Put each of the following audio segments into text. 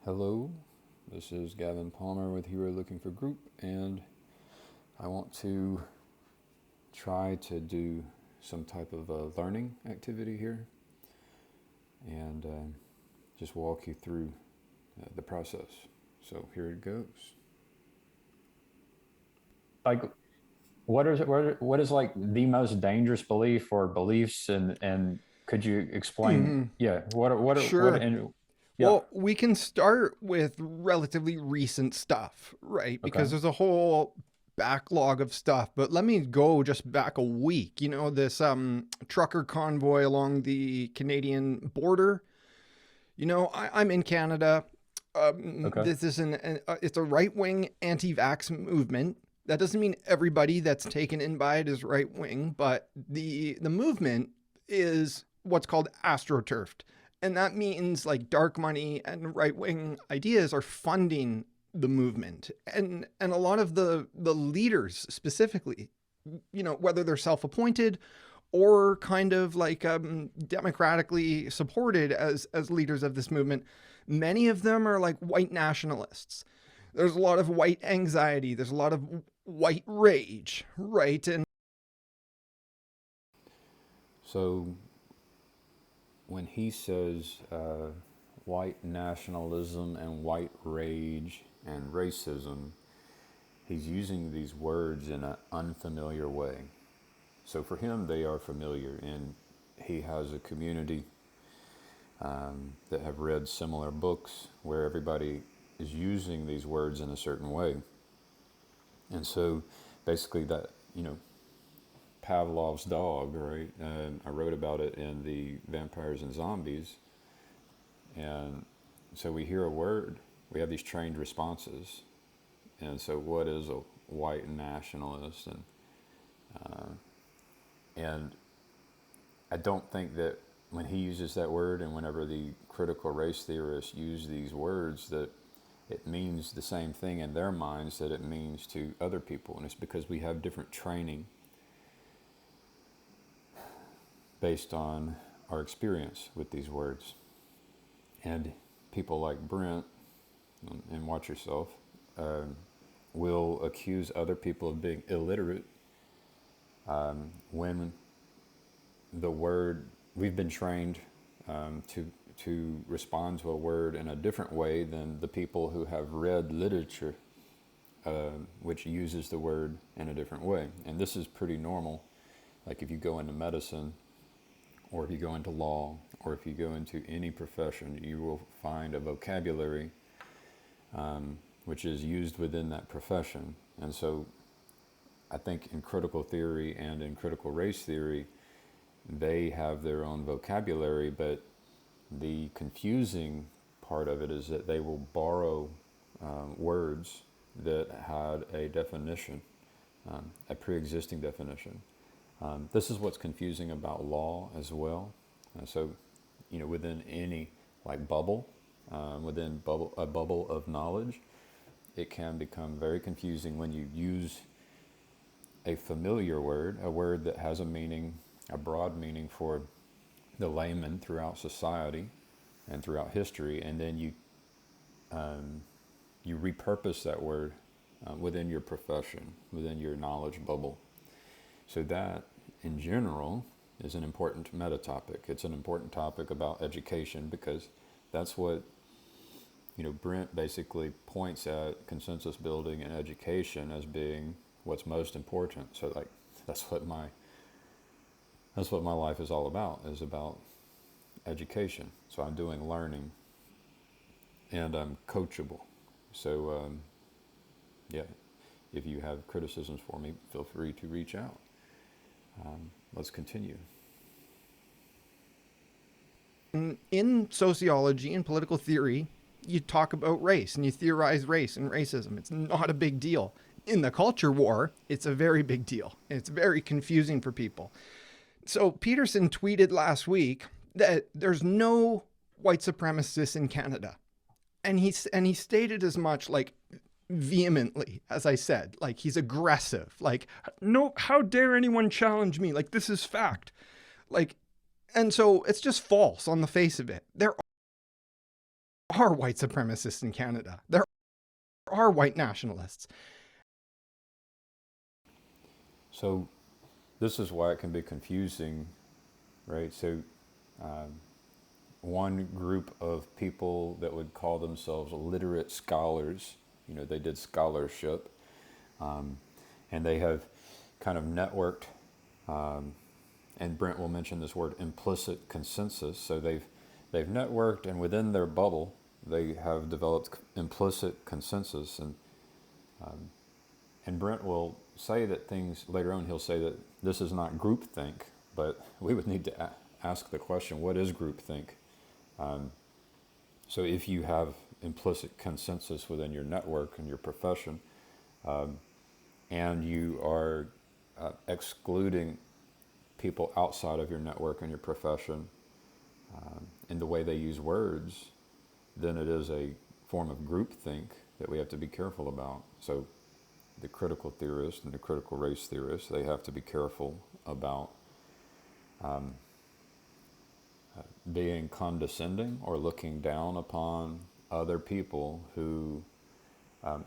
Hello, this is Gavin Palmer with Hero Looking for Group, and I want to try to do some type of learning activity here and just walk you through the process. So here it goes. Like what is like the most dangerous belief or beliefs, and could you explain, yeah, what Sure. and yeah. Well, we can start with relatively recent stuff, right? Okay. Because there's a whole backlog of stuff. But let me go just back a week. This trucker convoy along the Canadian border. I'm in Canada. Okay. This is it's a right wing anti-vax movement. That doesn't mean everybody that's taken in by it is right wing, but the movement is what's called astroturfed. And that means like dark money and right wing ideas are funding the movement. And a lot of the leaders specifically, whether they're self-appointed or kind of like democratically supported as leaders of this movement, many of them are like white nationalists. There's a lot of white anxiety. There's a lot of white rage, right? And So when he says white nationalism and white rage and racism, he's using these words in an unfamiliar way. So for him, they are familiar, and he has a community that have read similar books where everybody is using these words in a certain way. And so basically, that, Pavlov's dog, right? I wrote about it in the Vampires and Zombies. And so we hear a word, we have these trained responses. And so, what is a white nationalist? And I don't think that when he uses that word, and whenever the critical race theorists use these words, that it means the same thing in their minds that it means to other people. And it's because we have different training based on our experience with these words. And people like Brent, and watch yourself, will accuse other people of being illiterate when the word, we've been trained to respond to a word in a different way than the people who have read literature, which uses the word in a different way. And this is pretty normal. Like if you go into medicine, or if you go into law, or if you go into any profession, you will find a vocabulary which is used within that profession. And so I think in critical theory and in critical race theory, they have their own vocabulary, but the confusing part of it is that they will borrow words that had a definition, a pre-existing definition. This is what's confusing about law as well. So, within any like bubble, within a bubble of knowledge, it can become very confusing when you use a familiar word, a word that has a meaning, a broad meaning for the layman throughout society and throughout history, and then you repurpose that word within your profession, within your knowledge bubble. So that, in general, is an important meta topic. It's an important topic about education because that's what Brent basically points at consensus building and education as being what's most important. So like that's what my life is all about, is about education. So I'm doing learning and I'm coachable. So yeah, if you have criticisms for me, feel free to reach out. Let's continue. in sociology and political theory, you talk about race and you theorize race and racism. It's not a big deal. In the culture war, it's a very big deal. It's very confusing for people. So Peterson tweeted last week that there's no white supremacists in Canada. And he stated as much, like, vehemently, as I said, like he's aggressive, like, no, how dare anyone challenge me, like this is fact, like. And so it's just false on the face of it. There are white supremacists in Canada. There are white nationalists. So this is why it can be confusing, right? So one group of people that would call themselves literate scholars, they did scholarship, and they have kind of networked, and Brent will mention this word, implicit consensus. So they've networked, and within their bubble, they have developed implicit consensus, and Brent will say that things later on. He'll say that this is not groupthink, but we would need to ask the question: what is groupthink? So if you have implicit consensus within your network and your profession, and you are excluding people outside of your network and your profession in the way they use words, then it is a form of groupthink that we have to be careful about. So the critical theorists and the critical race theorists, they have to be careful about being condescending or looking down upon other people who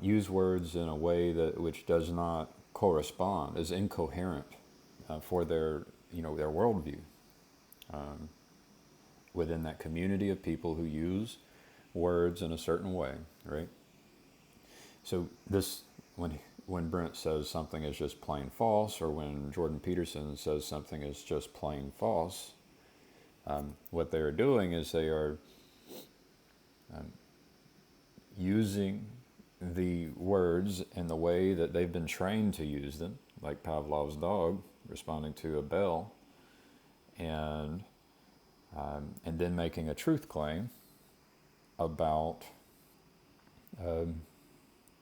use words in a way that which does not correspond, is incoherent for their worldview within that community of people who use words in a certain way, right? So this, when Brent says something is just plain false, or when Jordan Peterson says something is just plain false, what they are doing is they are using the words in the way that they've been trained to use them, like Pavlov's dog responding to a bell, and then making a truth claim about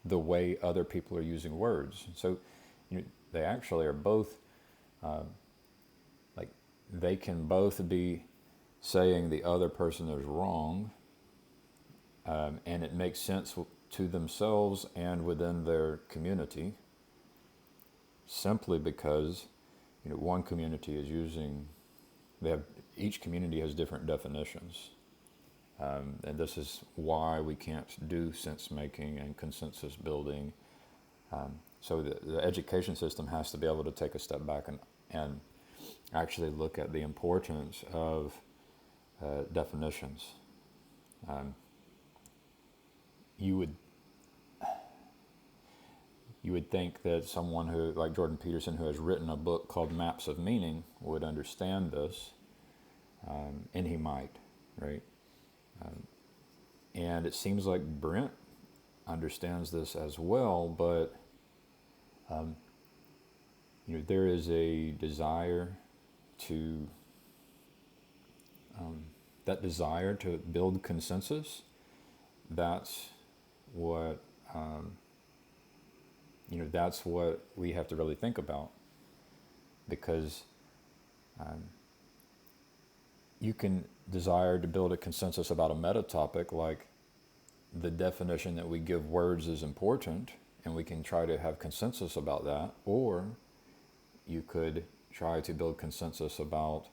the way other people are using words. So they actually are both, like, they can both be saying the other person is wrong, and it makes sense to themselves and within their community, simply because one community is using, each community has different definitions, and this is why we can't do sense making and consensus building. So the education system has to be able to take a step back and actually look at the importance of definitions. You would think that someone who, like Jordan Peterson, who has written a book called Maps of Meaning, would understand this, and he might, right? And it seems like Brent understands this as well, but there is a desire to that desire to build consensus. That's what that's what we have to really think about, because you can desire to build a consensus about a meta topic, like the definition that we give words is important, and we can try to have consensus about that, or you could try to build consensus about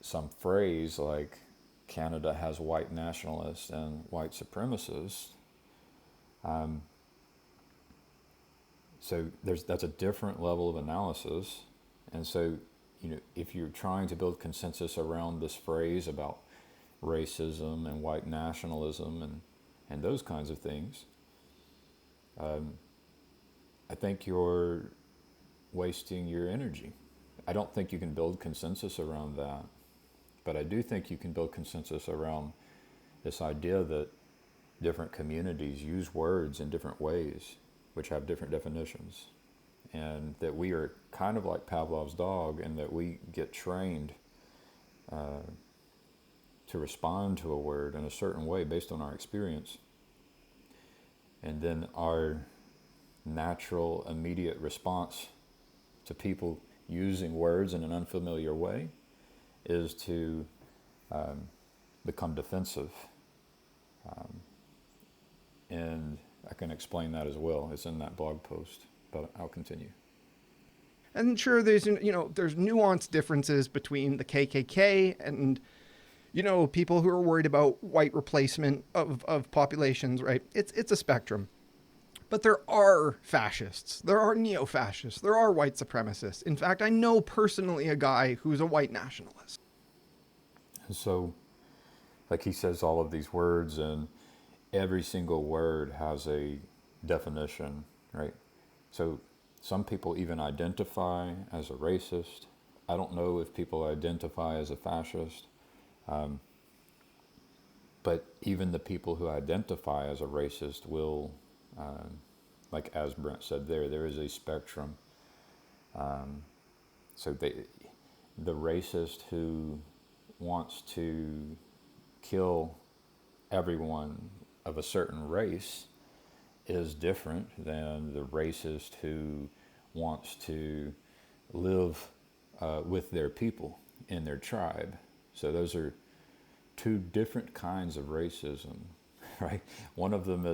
some phrase like Canada has white nationalists and white supremacists. So that's a different level of analysis. And so, if you're trying to build consensus around this phrase about racism and white nationalism and those kinds of things, I think you're wasting your energy. I don't think you can build consensus around that, but I do think you can build consensus around this idea that different communities use words in different ways, which have different definitions, and that we are kind of like Pavlov's dog, and that we get trained to respond to a word in a certain way based on our experience, and then our natural immediate response to people using words in an unfamiliar way is to become defensive, and I can explain that as well. It's in that blog post, but I'll continue. And sure, there's nuanced differences between the KKK and People who are worried about white replacement of populations, right? It's a spectrum. But there are fascists, there are neo fascists, there are white supremacists. In fact, I know personally a guy who's a white nationalist. And so, like he says all of these words, and every single word has a definition, right? So some people even identify as a racist. I don't know if people identify as a fascist, but even the people who identify as a racist will, like as Brent said, there is a spectrum. So the racist who wants to kill everyone of a certain race is different than the racist who wants to live with their people in their tribe. So those are two different kinds of racism, right? One of them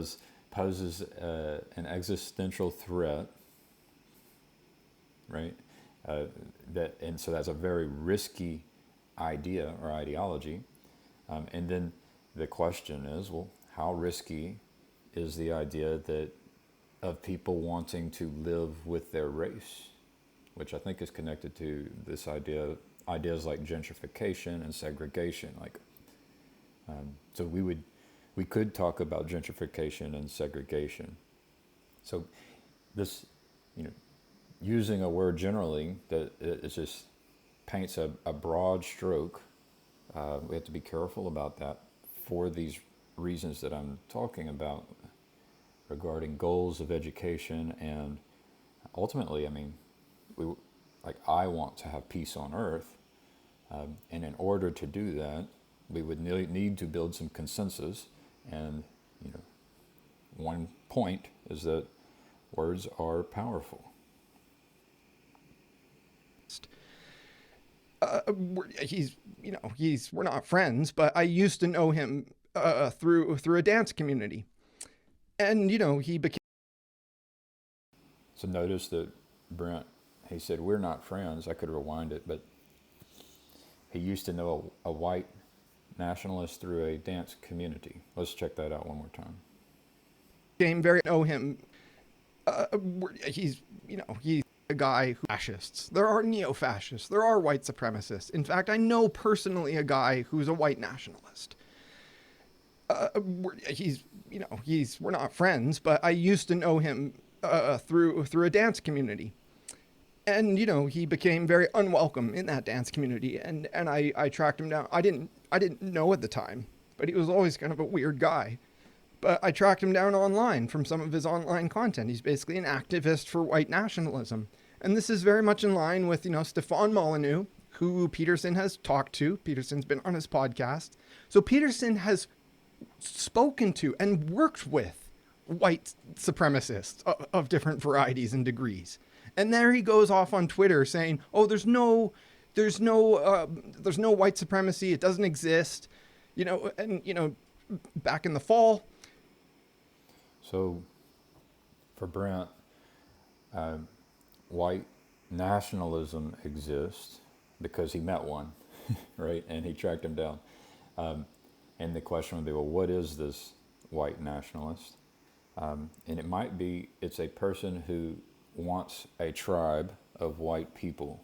poses an existential threat, right? So that's a very risky idea or ideology. And then the question is, well, how risky is the idea that of people wanting to live with their race, which I think is connected to this ideas like gentrification and segregation. So we could talk about gentrification and segregation. So this, you know, using a word generally that it just paints a broad stroke. We have to be careful about that for these reasons that I'm talking about regarding goals of education, and ultimately, I mean, I want to have peace on earth, and in order to do that, we would need to build some consensus. And one point is that words are powerful. We're not friends, but I used to know him through a dance community, and he became. So notice that Brent, he said, we're not friends. I could rewind it, but he used to know a white nationalist through a dance community. Let's check that out one more time. Know him. He's a guy who fascists. There are neo-fascists. There are white supremacists. In fact, I know personally a guy who's a white nationalist. We're not friends, but I used to know him through a dance community, and he became very unwelcome in that dance community, and I tracked him down. I didn't know at the time, but he was always kind of a weird guy. But I tracked him down online from some of his online content. He's basically an activist for white nationalism. And this is very much in line with, Stefan Molyneux, who Peterson has talked to. Peterson's been on his podcast. So Peterson has spoken to and worked with white supremacists of different varieties and degrees. And there he goes off on Twitter saying, "Oh, there's no white supremacy. It doesn't exist." Back in the fall. So, for Brent, white nationalism exists because he met one, right? And he tracked him down. And the question would be, well, what is this white nationalist? And it might be, it's a person who wants a tribe of white people,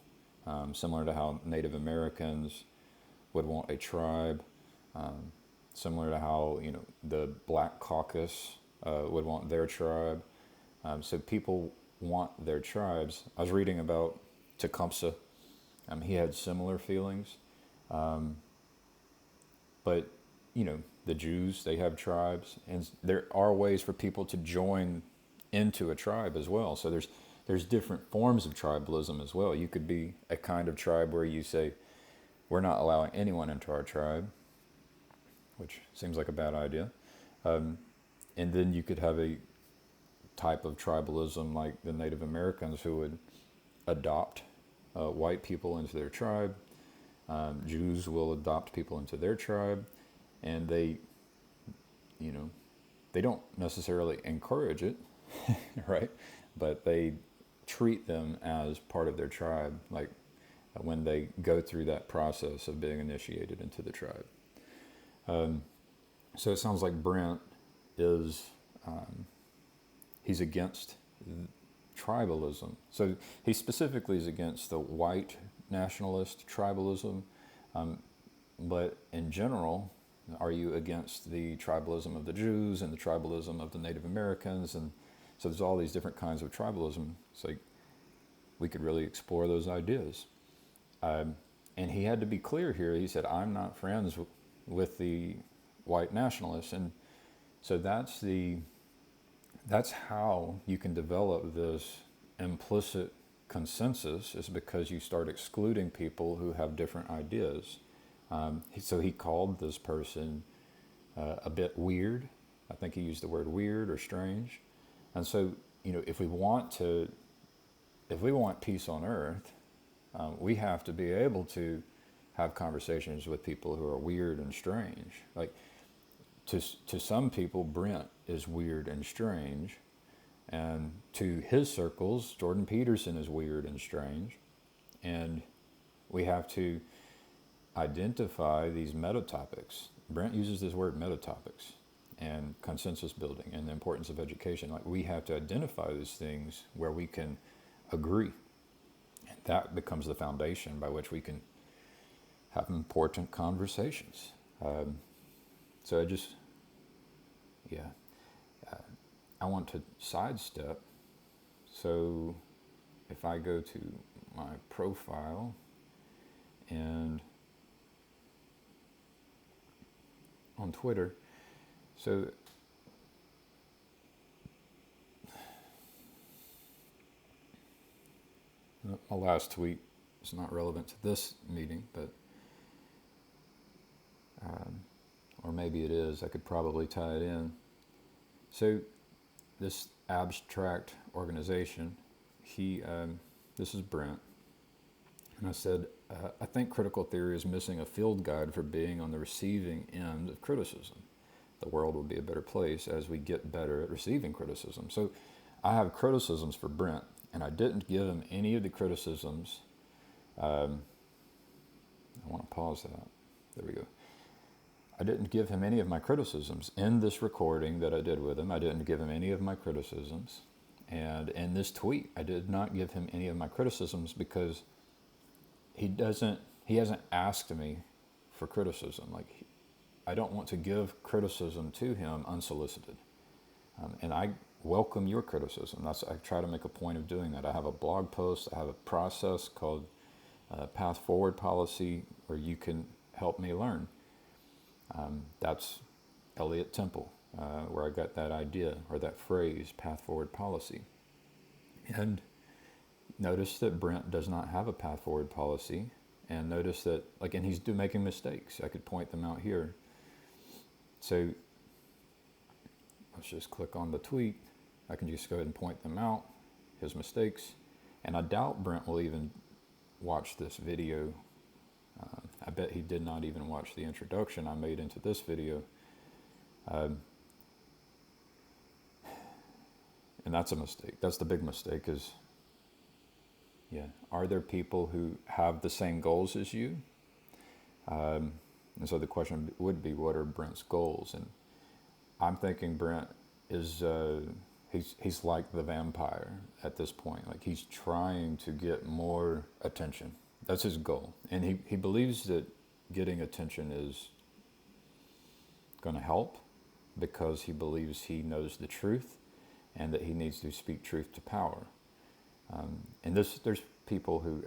similar to how Native Americans would want a tribe, similar to how, the Black Caucus would want their tribe. So people want their tribes. I was reading about Tecumseh. He had similar feelings. But, the Jews, they have tribes. And there are ways for people to join into a tribe as well. So there's different forms of tribalism as well. You could be a kind of tribe where you say, we're not allowing anyone into our tribe, which seems like a bad idea. And then you could have a type of tribalism like the Native Americans who would adopt white people into their tribe. Jews will adopt people into their tribe, and they don't necessarily encourage it, right? But they treat them as part of their tribe, like when they go through that process of being initiated into the tribe. So it sounds like Brent is, he's against tribalism. So he specifically is against the white nationalist tribalism. But in general, are you against the tribalism of the Jews and the tribalism of the Native Americans? And so there's all these different kinds of tribalism. It's like we could really explore those ideas. And he had to be clear here. He said, I'm not friends with the white nationalists. And so that's how you can develop this implicit consensus, is because you start excluding people who have different ideas. So he called this person a bit weird. I think he used the word weird or strange. And so, if we want peace on earth, we have to be able to have conversations with people who are weird and strange. Like, to some people, Brent is weird and strange. And to his circles, Jordan Peterson is weird and strange. And we have to identify these metatopics. Brent uses this word metatopics and consensus building and the importance of education. Like, we have to identify these things where we can agree. And that becomes the foundation by which we can have important conversations. So I want to sidestep. So if I go to my profile and on Twitter, so my last tweet is not relevant to this meeting, but or maybe it is. I could probably tie it in. So this abstract organization, this is Brent, and I said, I think critical theory is missing a field guide for being on the receiving end of criticism. The world will be a better place as we get better at receiving criticism. So I have criticisms for Brent, and I didn't give him any of the criticisms. I want to pause that. There we go. I didn't give him any of my criticisms in this recording that I did with him. I didn't give him any of my criticisms. And in this tweet, I did not give him any of my criticisms because he hasn't asked me for criticism. Like, I don't want to give criticism to him unsolicited. And I welcome your criticism. I try to make a point of doing that. I have a blog post. I have a process called Path Forward Policy where you can help me learn. That's Elliot Temple, where I got that idea or that phrase, Path Forward Policy. And notice that Brent does not have a Path Forward Policy. And notice that, and he's making mistakes. I could point them out here. So let's just click on the tweet. I can just go ahead and point them out, his mistakes. And I doubt Brent will even watch this video. I bet he did not even watch the introduction I made into this video. And that's a mistake. That's the big mistake is, are there people who have the same goals as you? And so the question would be, what are Brent's goals? And I'm thinking Brent is, he's like the vampire at this point. Like, he's trying to get more attention. That's his goal. And he believes that getting attention is going to help because he believes he knows the truth and that he needs to speak truth to power. And there's people who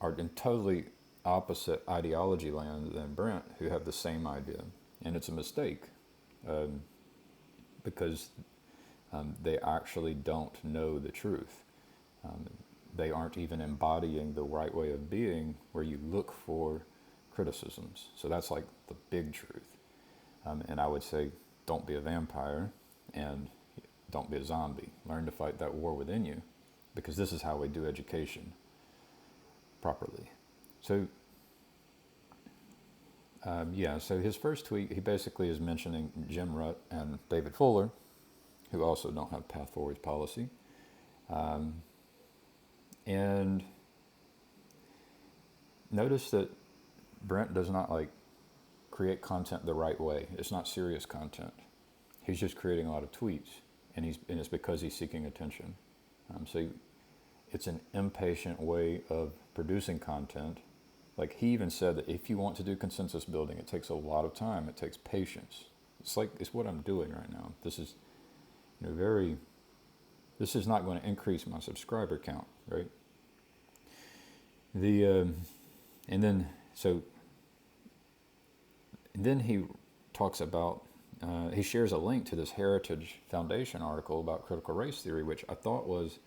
are in totally opposite ideology land than Brent who have the same idea. And it's a mistake because they actually don't know the truth. They aren't even embodying the right way of being where you look for criticisms. So that's like the big truth. And I would say, don't be a vampire and don't be a zombie. Learn to fight that war within you, because this is how we do education properly. So, so his first tweet, he basically is mentioning Jim Rutt and David Fuller, who also don't have Path Forward Policy. And notice that Brent does not create content the right way. It's not serious content. He's just creating a lot of tweets, and it's because he's seeking attention. So it's an impatient way of producing content. Like he even said that if you want to do consensus building, it takes a lot of time. It takes patience. It's what I'm doing right now. This is, this is not going to increase my subscriber count, right? And then he talks about, he shares a link to this Heritage Foundation article about critical race theory, which I thought was,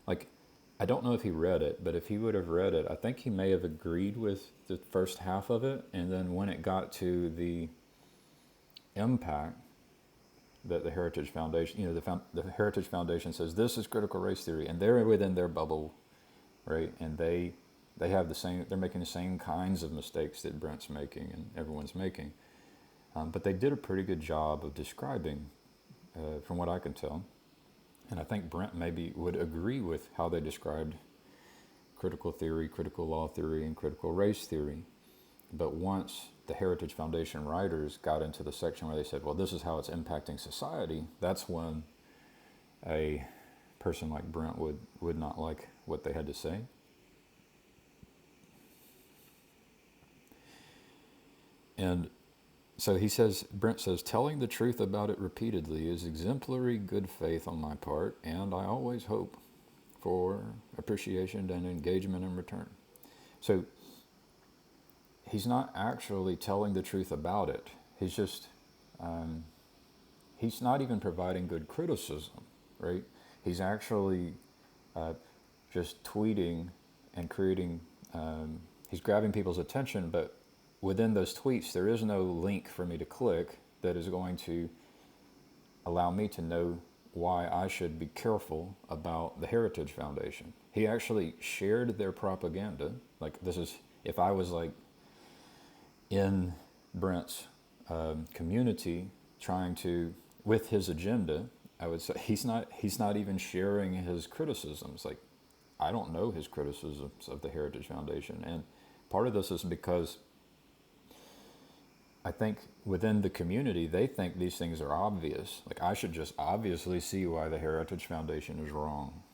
like, I don't know if he read it, but if he would have read it, I think he may have agreed with the first half of it. And then when it got to the impact that the Heritage Foundation, the Heritage Foundation says this is critical race theory, and they're within their bubble, right? And they have they're making the same kinds of mistakes that Brent's making and everyone's making. But they did a pretty good job of describing, from what I can tell. And I think Brent maybe would agree with how they described critical theory, critical law theory, and critical race theory. But once the Heritage Foundation writers got into the section where they said, well, this is how it's impacting society, that's when a person like Brent would not like what they had to say. And so Brent says, telling the truth about it repeatedly is exemplary good faith on my part, and I always hope for appreciation and engagement in return. So he's not actually telling the truth about it. He's just, he's not even providing good criticism, right? He's actually just tweeting and creating, he's grabbing people's attention, but within those tweets, there is no link for me to click that is going to allow me to know why I should be careful about the Heritage Foundation. He actually shared their propaganda. Like, this is, if I was like in Brent's community trying to, with his agenda, I would say he's not even sharing his criticisms. Like, I don't know his criticisms of the Heritage Foundation. And part of this is because I think within the community, they think these things are obvious. Like, I should just obviously see why the Heritage Foundation is wrong.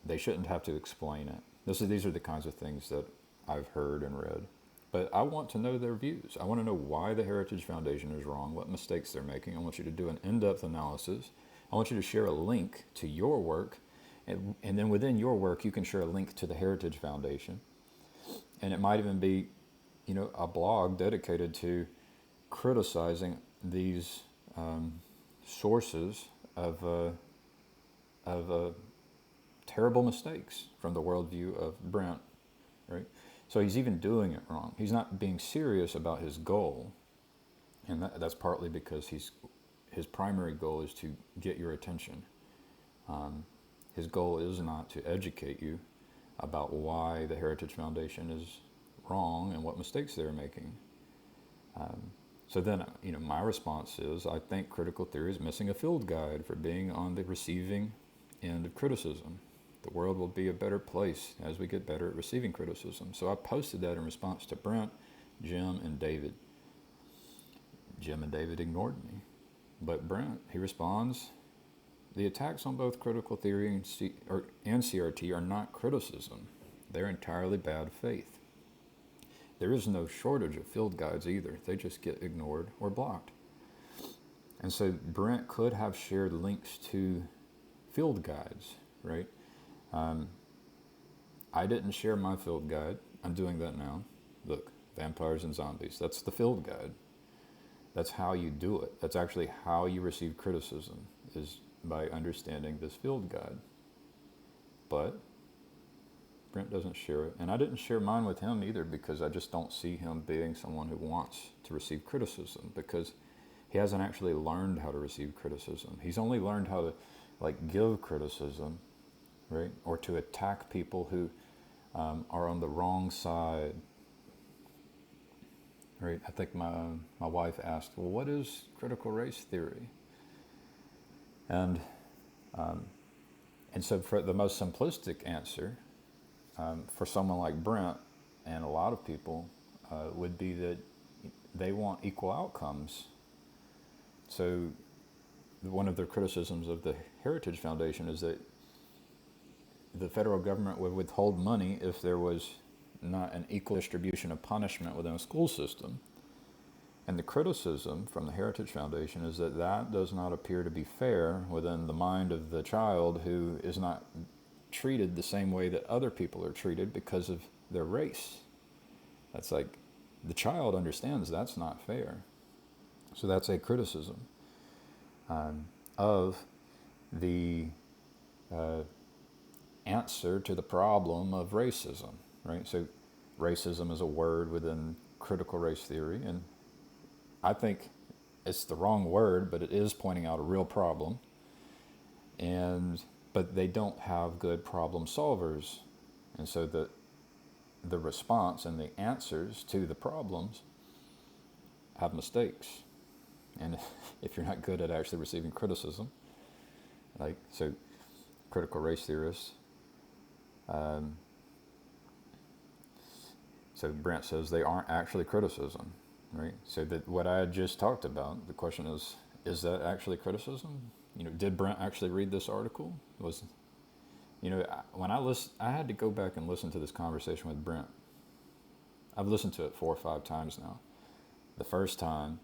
They shouldn't have to explain it. These are the kinds of things that I've heard and read. But I want to know their views. I want to know why the Heritage Foundation is wrong, what mistakes they're making. I want you to do an in-depth analysis. I want you to share a link to your work. And then within your work, you can share a link to the Heritage Foundation. And it might even be, a blog dedicated to criticizing these sources of terrible mistakes from the worldview of Brent, right? So he's even doing it wrong. He's not being serious about his goal, and that's partly because his primary goal is to get your attention. His goal is not to educate you about why the Heritage Foundation is wrong and what mistakes they're making. So then, my response is, I think critical theory is missing a field guide for being on the receiving end of criticism. The world will be a better place as we get better at receiving criticism. So I posted that in response to Brent, Jim, and David. Jim and David ignored me. But Brent, he responds, the attacks on both critical theory and CRT are not criticism. They're entirely bad faith. There is no shortage of field guides either. They just get ignored or blocked. And so Brent could have shared links to field guides, right? I didn't share my field guide. I'm doing that now. Look, vampires and zombies. That's the field guide. That's how you do it. That's actually how you receive criticism, is by understanding this field guide. But Brent doesn't share it. And I didn't share mine with him either, because I just don't see him being someone who wants to receive criticism, because he hasn't actually learned how to receive criticism. He's only learned how to give criticism, right? Or to attack people who are on the wrong side, right? I think my wife asked, well, what is critical race theory? And so for the most simplistic answer, for someone like Brent and a lot of people, would be that they want equal outcomes. So one of their criticisms of the Heritage Foundation is that the federal government would withhold money if there was not an equal distribution of punishment within a school system. And the criticism from the Heritage Foundation is that that does not appear to be fair within the mind of the child who is not treated the same way that other people are treated because of their race. That's like, the child understands that's not fair. So that's a criticism of the answer to the problem of racism, right? So racism is a word within critical race theory, and I think it's the wrong word, but it is pointing out a real problem. But they don't have good problem solvers. And so the response and the answers to the problems have mistakes. And if you're not good at actually receiving criticism, like, so critical race theorists, so Brent says they aren't actually criticism, right? So that what I had just talked about, the question is that actually criticism? Did Brent actually read this article? When I had to go back and listen to this conversation with Brent. I've listened to it 4 or 5 times now. The first time,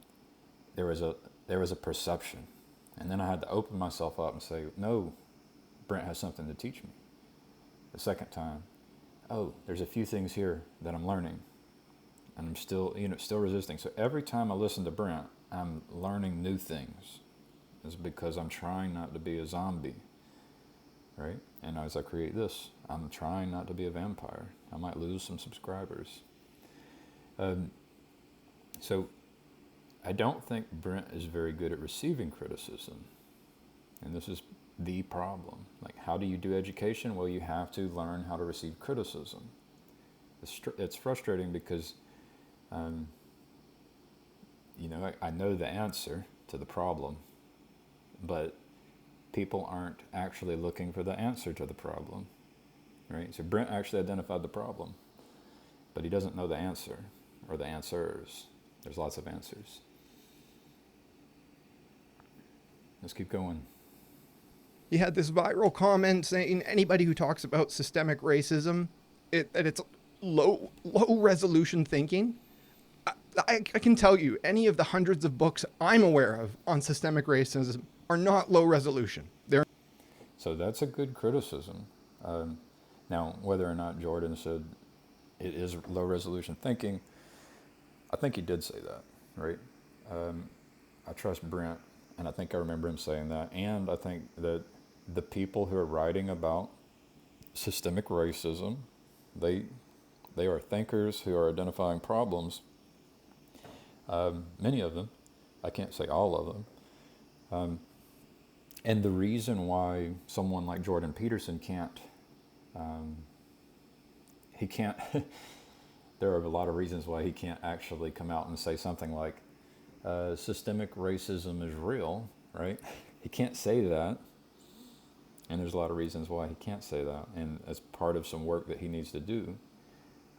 there was a perception, and then I had to open myself up and say, no, Brent has something to teach me. The second time, oh, there's a few things here that I'm learning, and I'm still resisting. So every time I listen to Brent, I'm learning new things. It's because I'm trying not to be a zombie, right? And as I create this, I'm trying not to be a vampire. I might lose some subscribers. So I don't think Brent is very good at receiving criticism. And this is the problem. Like, how do you do education? Well, you have to learn how to receive criticism. It's frustrating because, I know the answer to the problem, but people aren't actually looking for the answer to the problem, right? So Brent actually identified the problem, but he doesn't know the answer or the answers. There's lots of answers. Let's keep going. He had this viral comment saying anybody who talks about systemic racism, that it's low resolution thinking. I can tell you, any of the hundreds of books I'm aware of on systemic racism are not low resolution. So that's a good criticism. Now, whether or not Jordan said it is low resolution thinking, I think he did say that, right? I trust Brent, and I think I remember him saying that. And I think that the people who are writing about systemic racism, they are thinkers who are identifying problems. Many of them, I can't say all of them. And the reason why someone like Jordan Peterson can't, there are a lot of reasons why he can't actually come out and say something like, systemic racism is real, right? He can't say that. And there's a lot of reasons why he can't say that. And as part of some work that he needs to do,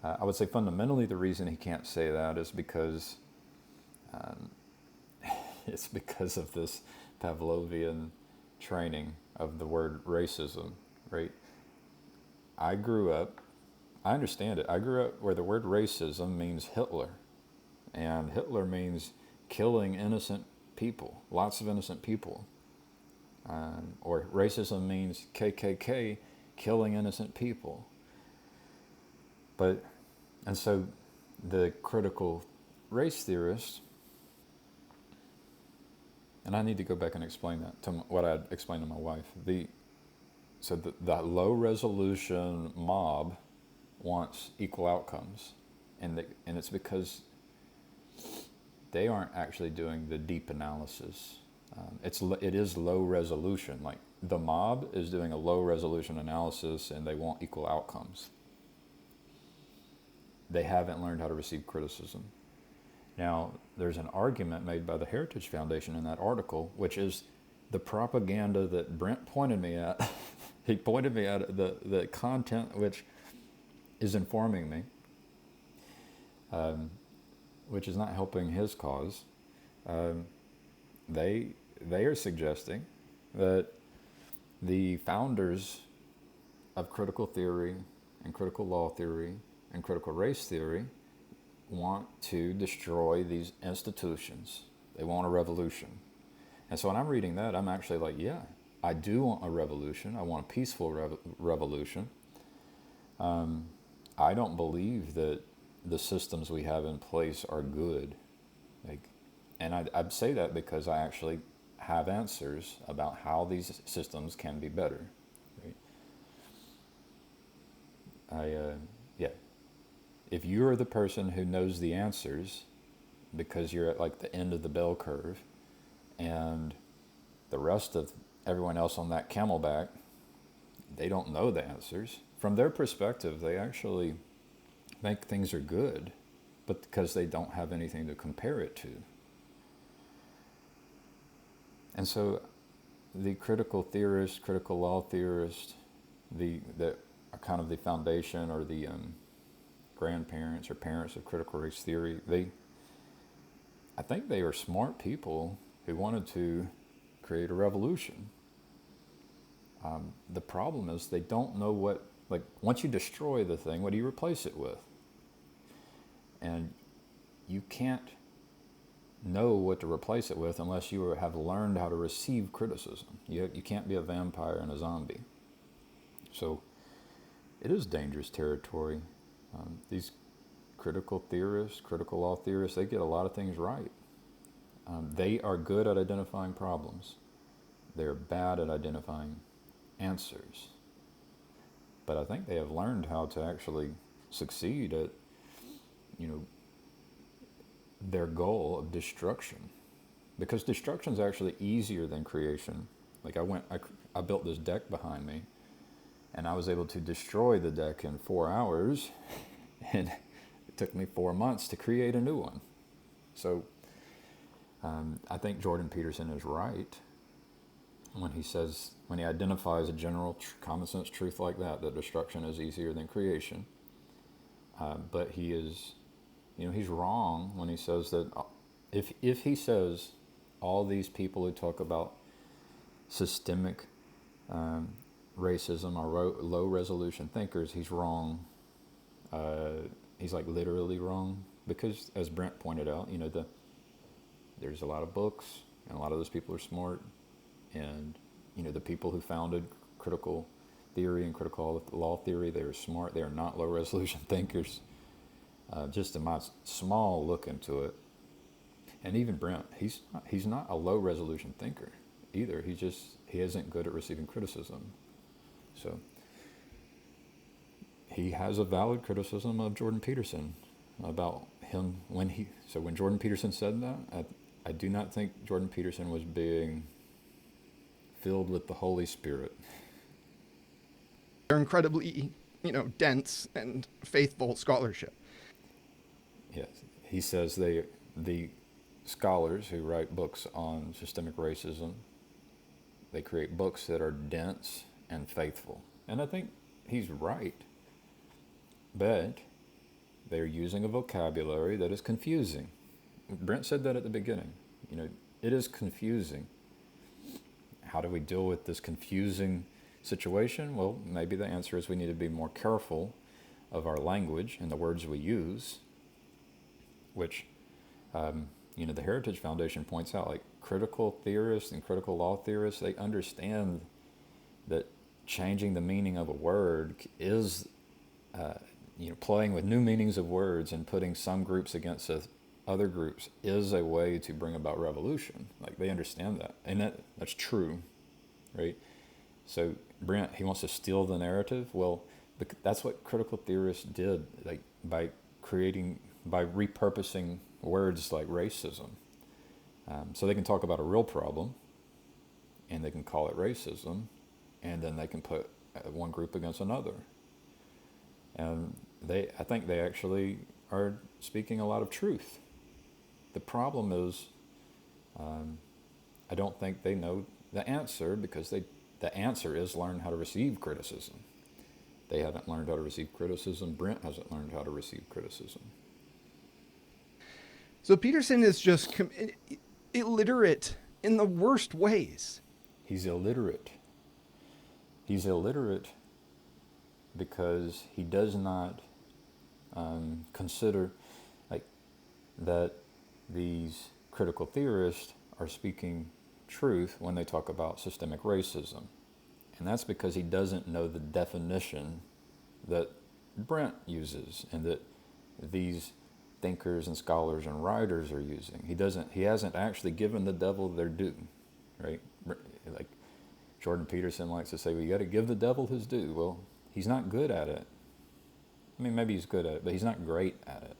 I would say fundamentally the reason he can't say that is because it's because of this Pavlovian training of the word racism, right? I understand it. I grew up where the word racism means Hitler. And Hitler means killing innocent people, lots of innocent people. Or racism means KKK, killing innocent people. And so the critical race theorists, and I need to go back and explain that to what I explained to my wife. So the low resolution mob wants equal outcomes, and it's because they aren't actually doing the deep analysis. It is low resolution. Like, the mob is doing a low resolution analysis, and they want equal outcomes. They haven't learned how to receive criticism. Now, there's an argument made by the Heritage Foundation in that article, which is the propaganda that Brent pointed me at. He pointed me at the content which is informing me, which is not helping his cause. Um, they are suggesting that the founders of critical theory and critical law theory and critical race theory want to destroy these institutions. They want a revolution. And so when I'm reading that, I'm actually like, yeah, I do want a revolution. I want a peaceful revolution. I don't believe that the systems we have in place are good. Like, and I'd say that because I actually have answers about how these systems can be better. Right? Yeah. If you're the person who knows the answers because you're at like the end of the bell curve, and the rest of everyone else on that camelback, they don't know the answers. From their perspective, they actually think things are good, but because they don't have anything to compare it to. And so the critical theorist, critical law theorist, that are kind of the foundation or the grandparents or parents of critical race theory, I think they are smart people who wanted to create a revolution. The problem is they don't know what, like, once you destroy the thing, what do you replace it with? And you can't know what to replace it with unless you have learned how to receive criticism. You can't be a vampire and a zombie. So it is dangerous territory. These critical theorists, critical law theorists, they get a lot of things right. They are good at identifying problems. They're bad at identifying answers. But I think they have learned how to actually succeed at, their goal of destruction. Because destruction is actually easier than creation. Like I built this deck behind me, and I was able to destroy the deck in 4 hours, and it took me 4 months to create a new one. So I think Jordan Peterson is right when he identifies a general common sense truth like that destruction is easier than creation. But he is, he's wrong when he says that if he says all these people who talk about systemic racism are low resolution thinkers, he's wrong. He's like literally wrong, because as Brent pointed out, there's a lot of books, and a lot of those people are smart, and the people who founded critical theory and critical law theory, they are smart. They are not low resolution thinkers. Just in my small look into it, and even Brent, he's not a low resolution thinker either. He isn't good at receiving criticism. So he has a valid criticism of Jordan Peterson about him when Jordan Peterson said that, I do not think Jordan Peterson was being filled with the Holy Spirit. They're incredibly, dense and faithful scholarship. Yes, he says the scholars who write books on systemic racism, they create books that are dense and faithful. And I think he's right. But they're using a vocabulary that is confusing. Brent said that at the beginning. It is confusing. How do we deal with this confusing situation? Well, maybe the answer is we need to be more careful of our language and the words we use, which, the Heritage Foundation points out, like critical theorists and critical law theorists, they understand that changing the meaning of a word is, playing with new meanings of words and putting some groups against other groups is a way to bring about revolution. Like, they understand that, and that's true, right? So Brent, he wants to steal the narrative. Well, that's what critical theorists did, like by repurposing words like racism. So they can talk about a real problem, and they can call it racism, and then they can put one group against another. And I think they actually are speaking a lot of truth. The problem is, I don't think they know the answer, because the answer is learn how to receive criticism. They haven't learned how to receive criticism. Brent hasn't learned how to receive criticism. So Peterson is just illiterate in the worst ways. He's illiterate. He's illiterate because he does not consider like that these critical theorists are speaking truth when they talk about systemic racism. And that's because he doesn't know the definition that Brent uses and that these thinkers and scholars and writers are using. He hasn't actually given the devil their due, right? Like Jordan Peterson likes to say, well, you got to give the devil his due. Well, he's not good at it. I mean, maybe he's good at it, but he's not great at it.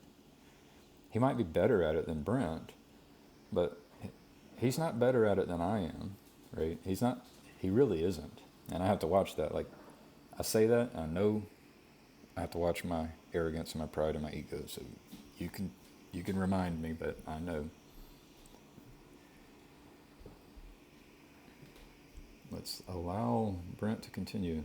He might be better at it than Brent, but he's not better at it than I am, right? He really isn't. And I have to watch that. Like, I say that, I know I have to watch my arrogance and my pride and my ego. So you can remind me, but I know. Let's allow Brent to continue.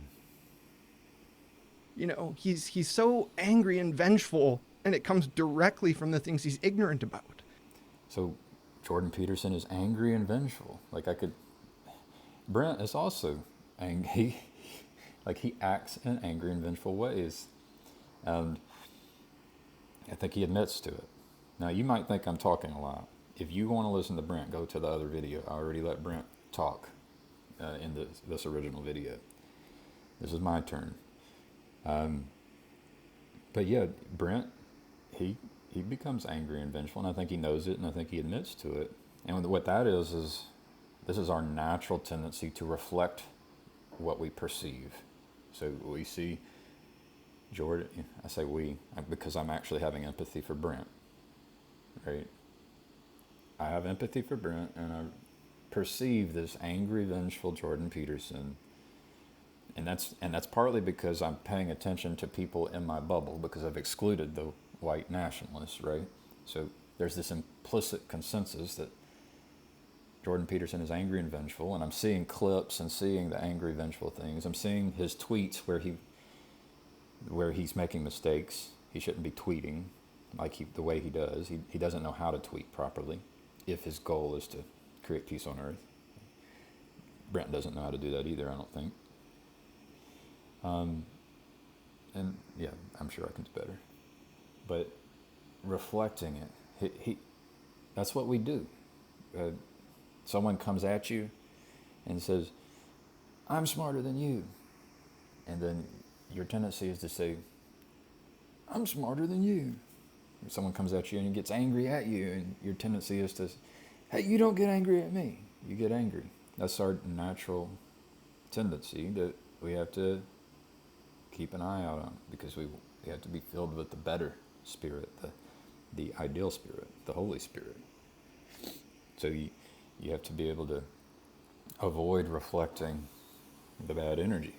You know, he's so angry and vengeful, and it comes directly from the things he's ignorant about. So Jordan Peterson is angry and vengeful. Brent is also angry. Like, he acts in angry and vengeful ways. And I think he admits to it. Now, you might think I'm talking a lot. If you want to listen to Brent, go to the other video. I already let Brent talk in this original video. This is my turn. But yeah, Brent, he becomes angry and vengeful, and I think he knows it, and I think he admits to it. And what that is this is our natural tendency to reflect what we perceive. So we see Jordan, I say we, because I'm actually having empathy for Brent, right? I have empathy for Brent, and I perceive this angry, vengeful Jordan Peterson. And that's partly because I'm paying attention to people in my bubble, because I've excluded the white nationalists, right? So there's this implicit consensus that Jordan Peterson is angry and vengeful, and I'm seeing clips and seeing the angry, vengeful things. I'm seeing his tweets where he's making mistakes. He shouldn't be tweeting the way he does. He doesn't know how to tweet properly if his goal is to create peace on earth. Brent doesn't know how to do that either, I don't think. And yeah, I'm sure I can do better. But reflecting it, that's what we do. Someone comes at you and says, I'm smarter than you. And then your tendency is to say, I'm smarter than you. Someone comes at you and gets angry at you, and your tendency is to, hey, you don't get angry at me. You get angry. That's our natural tendency that we have to keep an eye out on, because we have to be filled with the better spirit, the ideal spirit, the Holy Spirit. So you have to be able to avoid reflecting the bad energy.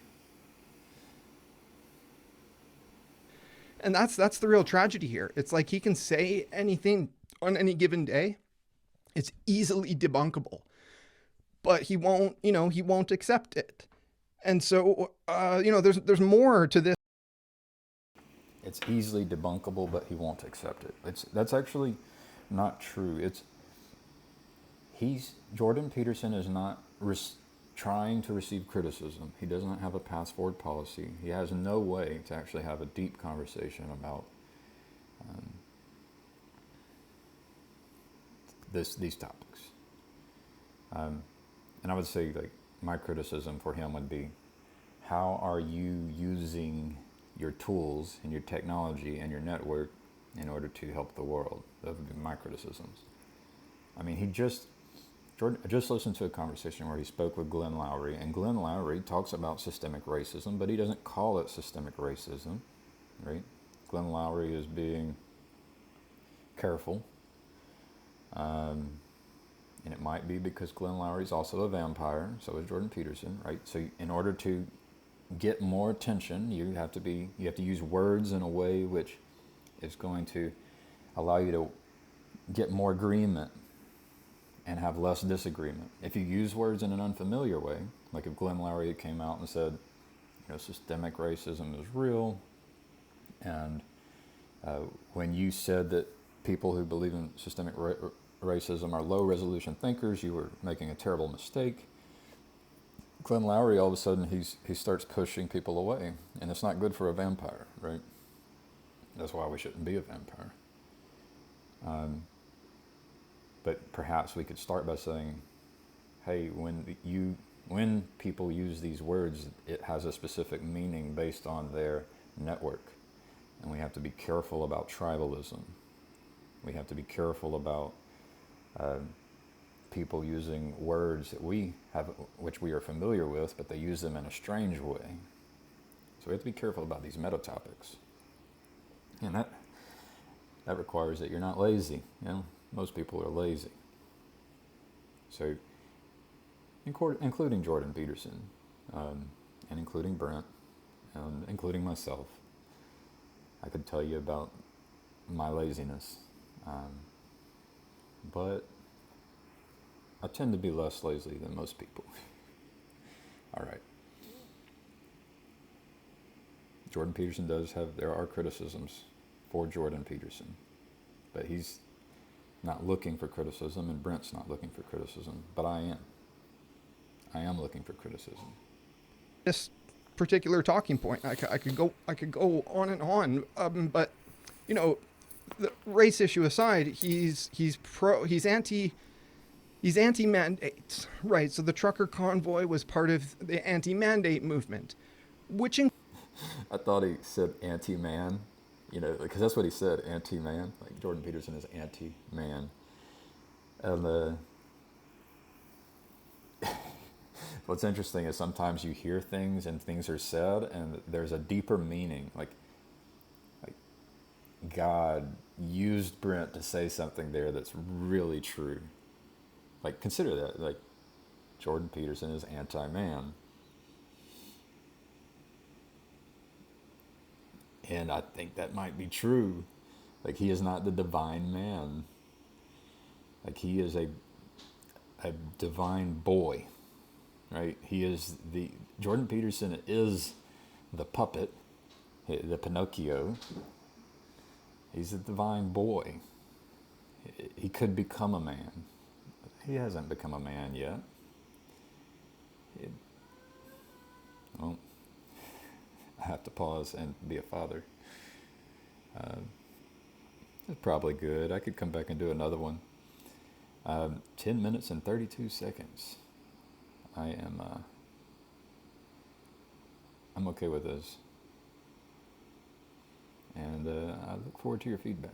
And that's the real tragedy here. It's like he can say anything on any given day. It's easily debunkable, but he won't accept it. And so, there's more to this. It's easily debunkable, but he won't accept it. That's actually not true. Jordan Peterson is not trying to receive criticism. He does not have a pass forward policy. He has no way to actually have a deep conversation about these topics. And I would say, like, my criticism for him would be, how are you using your tools and your technology and your network in order to help the world? Those would be my criticisms. I mean, I just listened to a conversation where he spoke with Glenn Lowry, and Glenn Lowry talks about systemic racism, but he doesn't call it systemic racism, right? Glenn Lowry is being careful. And it might be because Glenn Lowry is also a vampire, so is Jordan Peterson, right? So in order to get more attention, you have to use words in a way which is going to allow you to get more agreement and have less disagreement. If you use words in an unfamiliar way, like if Glenn Lowry came out and said, systemic racism is real, and when you said that people who believe in systemic racism are low resolution thinkers. You were making a terrible mistake. Glenn Lowry, all of a sudden, he starts pushing people away, and it's not good for a vampire, right? That's why we shouldn't be a vampire. But perhaps we could start by saying, hey, when people use these words, it has a specific meaning based on their network. And we have to be careful about tribalism. We have to be careful about people using words that we have, which we are familiar with, but they use them in a strange way. So we have to be careful about these meta topics. And that requires that you're not lazy. You know, most people are lazy. So, including Jordan Peterson, and including Brent, and including myself, I could tell you about my laziness. But I tend to be less lazy than most people. All right. Jordan Peterson there are criticisms for Jordan Peterson, but he's not looking for criticism, and Brent's not looking for criticism, but I am. I am looking for criticism. This particular talking point, I could go on and on, but you know, the race issue aside, he's anti-mandates, right? So the trucker convoy was part of the anti-mandate movement, which I thought he said anti-man, you know, because that's what he said, anti-man. Like Jordan Peterson is anti-man. And what's interesting is sometimes you hear things and things are said and there's a deeper meaning. Like God used Brent to say something there that's really true. Like, consider that. Like, Jordan Peterson is anti-man. And I think that might be true. Like, he is not the divine man. Like, he is a divine boy, right? Jordan Peterson is the puppet, the Pinocchio. He's a divine boy. He could become a man. He hasn't become a man yet. Well, I have to pause and be a father. It's probably good. I could come back and do another one. 10 minutes and 32 seconds. I'm okay with this. And I look forward to your feedback.